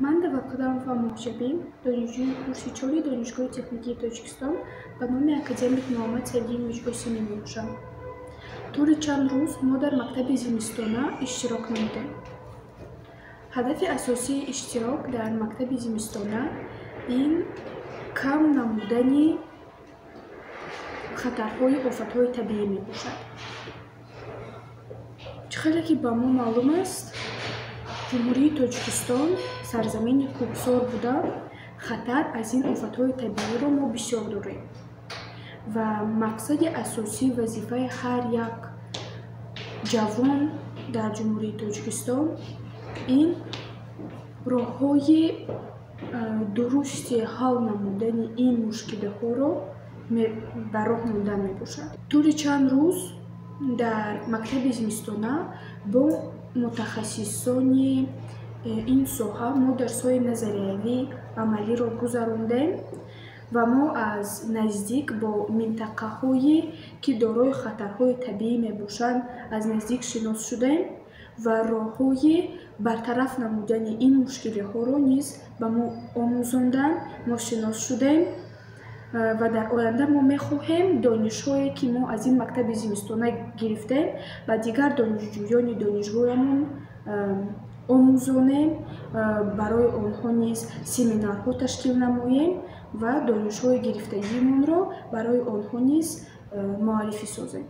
من Давлатқадамов Амоғжабин, донишҷӯи курси 4 Донишгоҳи техникии Тоҷикистон ба номи академик Муҳаммад Саидинович Осимӣ мебошам. Тӯли чанд рӯз мо дар мактаби зимистона иштирок намудем. Ҳадафи асосии иштирок дар мактаби зимистона ин кам намудани хатарҳои офатҳои табиӣ мебошад. Чӣ хеле ки ба мо маълум аст, ҷумҳурии Тоҷикистон сарзамини кӯҳсор буда, хатар аз ин офатҳои табииро мо бисёр дорем ва мақсади асосӣ вазифаи ҳар як ҷавон дар ҷумҳурии Тоҷикистон ин роҳҳои дурусти ҳал намудани ин мушкилиҳоро ба роҳ мондан мебошад. Тӯли чанд рӯз дар мактаби зимистона бо мутахассисони ин соҳа мо дарсҳои назариявӣ, амалиро гузарондем ва мо аз наздик бо минтақаҳое ки дорои хатарҳои табиӣ мебошанд аз наздик шинос шудем ва роҳҳои бартараф намудани ин мушкилиҳоро низ ба мо омӯзонданд, мо шинос шудем ва дар оянда мо мехоҳем донишҳое ки мо аз ин мактаби зимистона гирифтем ба дигар донишҷӯёни донишгоҳамон омӯзонем, барои онҳо низ семинарҳо ташкил намоем ва донишҳои гирифтагиамонро барои онҳо низ муаллифӣ созем.